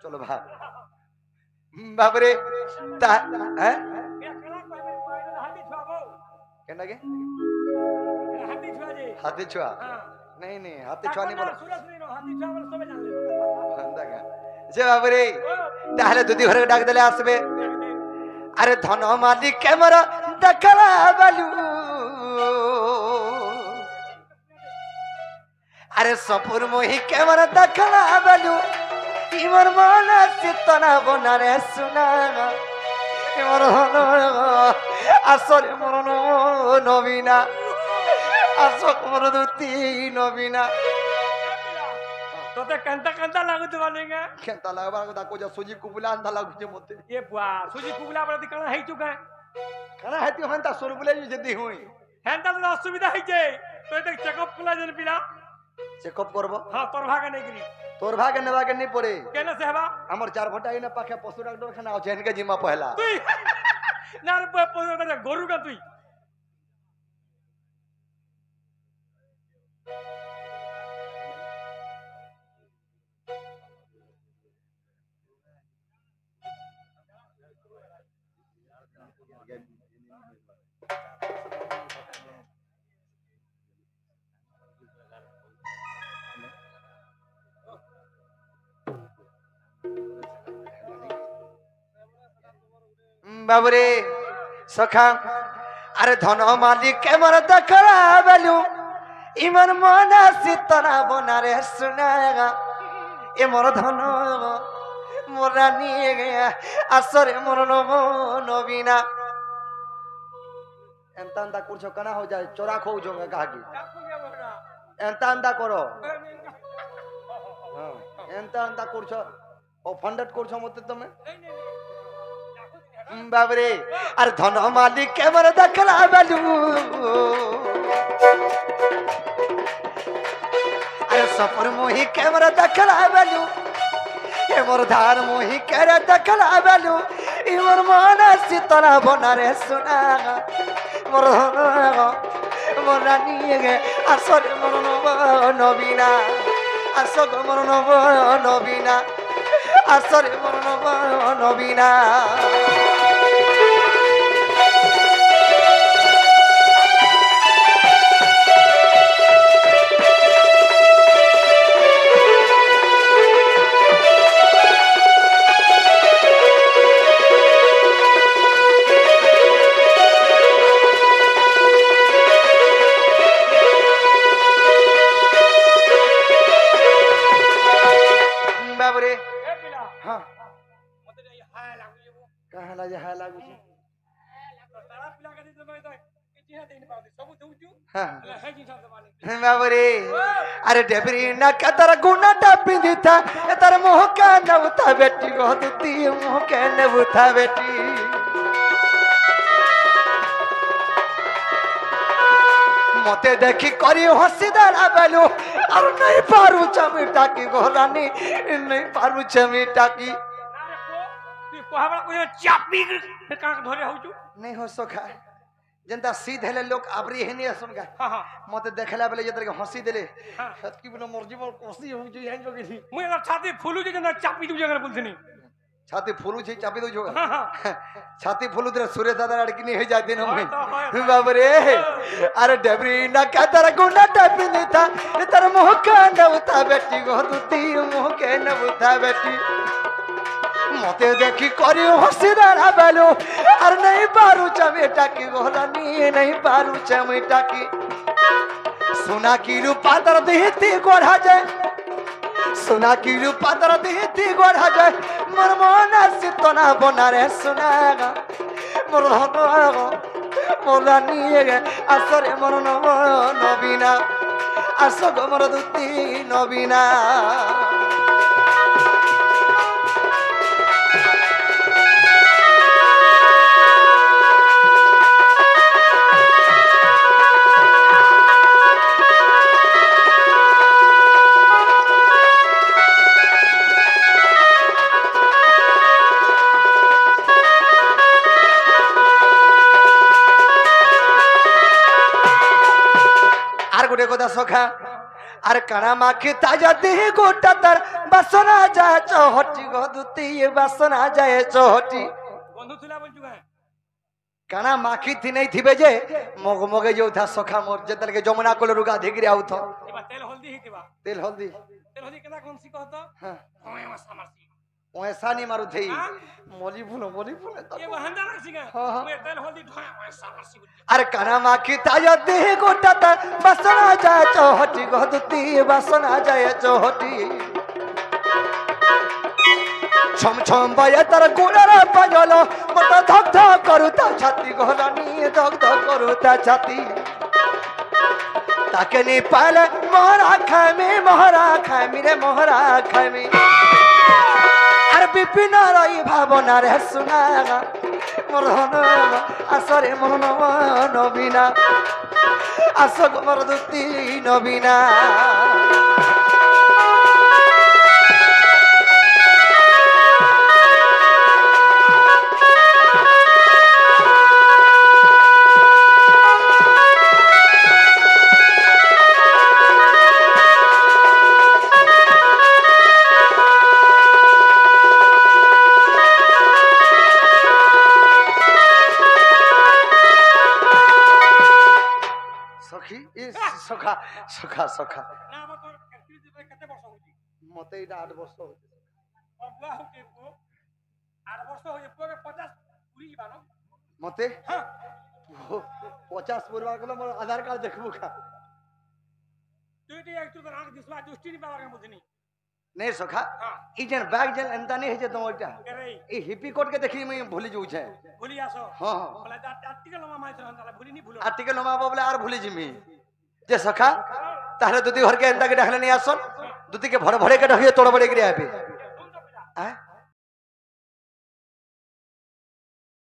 चलो भा बाबरे ता हैं केना के हाथी छुआ नहीं नहीं हाथी छुआ नहीं बोलो जे बाबरे ताहले दुदी घर डाक देले आसबे अरे धन मालिक कैमरा देखला बालू अरे सपुर मोही कैमरा देखला बालू इमर मन सितना बना रे सुना इमर आसरे मरन नवीना आसक मर दुती नवीना তোতে কান্তা কান্তা লাগুতে বানেগা केंता लागबा को जा सुजी कुबुला अंधा लागु जे मते এ বুয়া সুজি কুবলা বড় কানা হই চুকা कना हेती हनता सुरबुले जदी हुई হ্যান্তা তো অসুবিধা হইছে তো এটা চেকআপ করা যেন পিলা चेकअप करबो हां তোর ভাগে নাই করি तोर भागे नेबा के नहीं पड़े কেন সেবা हमर 4 घंटा इने पाखे पशु डॉक्टर खाना जैन के जिम्मा पहला তুই না রে গরু কা তুই बाबरे सखा अरे धन मालिक कैमरा देखला बेलू इमन मन सितना बना रे सुनागा ए मोर धन मोरानी आसरे मोर नवीना एंता अंदा कुछ कना हो जाए चोरा खो जोगे गागी एंता अंदा करो हां एंता अंदा कुछ ऑफेंडेड कुछ मते तमे बाबरे अरे धन मालिक कैमरा देखला बेलू अरे सफर मोही कैमरा देखला बेलू ए मोर धार मोही करे देखला बेलू ई मोर मन सितना बना रे सुना मोर मोर रानी गे आसर मोर नवीना आसग मोर नवीना आसर मोर नवीना अरे डेबरी ना कतर गुना डबिंदी था तर मोह का नवता बेटी गो दुती मोह के नवता बेटी मते देखी करी हसीदारा बेलू और नहीं पारू चमीटा की गोरानी नहीं पारू चमीटा की कोहाबा को चापी का धरे होचू नहीं हो सका जनता सीधे ले लोग आबरी हेनी सुन गा हां हां मते देखला बेले जतर के हंसी देले सतकी बिना मर्जी मोर कोसी हो जो यान जोगी थी मुई ना छाती फुलू जे ना चापी दू जगह बोलथनी छाती फुलू छी चापी दू जो हां हां छाती फुलू तेरे सूर्य दादा अड़की नहीं हो जाती ना मैं बाप रे अरे डबरी ना का तर गुना टपी नहीं था तेरे मुंह का नवता बेटी गो दुती मुंह के नवता बेटी मते देखी करी हसीदारा बेलू और नहीं पारू चमेटा की गोरानी नहीं पारू चमेटा की सुना की रूपा तर देती गोढ़ा जाए सुना की रूपा तर देती गोढ़ा जाए मोर मन सितना बना रे सुनागा मोर मोरानी आसरे मोर नवीना आसग मोर दुती नवीना गोटे कथा सखा अरे कणा माखी ताजा देह गोटा तर বাসনা যায় চহটি গো দুতি বাসনা যায় চহটি বন্ধু তুলা বলছু হ্যাঁ কানা মাখি থিনেই থিবে যে মগ মগে যাউথা সখা মোর যেতলকে যমুনা কোল রুগা ধিগরে আউথ এবার তেল হলদি হিতিবা তেল হলদি তেল হলদি কেনা কোন সি কহতো হ্যাঁ ওই মাসা মাসি ওয়েসানি মারু থেই হ্যাঁ? মলি ফুলে ये वो हंदा लग सिगा हाँ, हाँ। मैं तेल हल्दी ढोया मैं सामर्सी अरे काना माखी ताय देह गोटा ता बसना जाय चहटी गो दुती बसना जाय चहटी छम छम बाये तर गुणरा पाजलो मत धक धक करूता छाती गहरानी धक धक करूता छाती ताके नी पाले मोहरा खामी रे मोहरा खामी আর বিপিন রই ভাবনা রে শুনা মোর আসরে মন নবীনা আস মোর দুতি নবীনা সখী এ সখা সখা সখা ना अब तो एक्चुअली तो कते वर्ष होजी মতে এটা 8 বছর হচ্ছে और बुआ हो के को 8 वर्ष हो जे पूरे 50 पूरी बानो মতে हां 50 পুরবার গেল মোর আধার কার্ড দেখবো কা तू टी एक तू राग दिसवा दृष्टि नहीं पावा के मुझनी নে সখা हां ই যেন ব্যাগ যেন এন্তা নেই হচ্ছে তোমারটা करे এই হিপি কোড কে দেখি আমি ভুলি যাউ ছে भूली आसो হ্যাঁ হ্যাঁ बोला आर्टिकल मा माइस हंदा भूली नहीं भूलो আর্টিকেল নমাবো বলে আর ভুলি জিমি যে সখা তাহলে দুদি ঘরকে এন্তাকে ডাকলে নিয়ে আসন দুদিকে ভরে ভরে কে ঢকিয়ে তোড় বড়ে গিয়ে আবে तुम तो पिता হ্যাঁ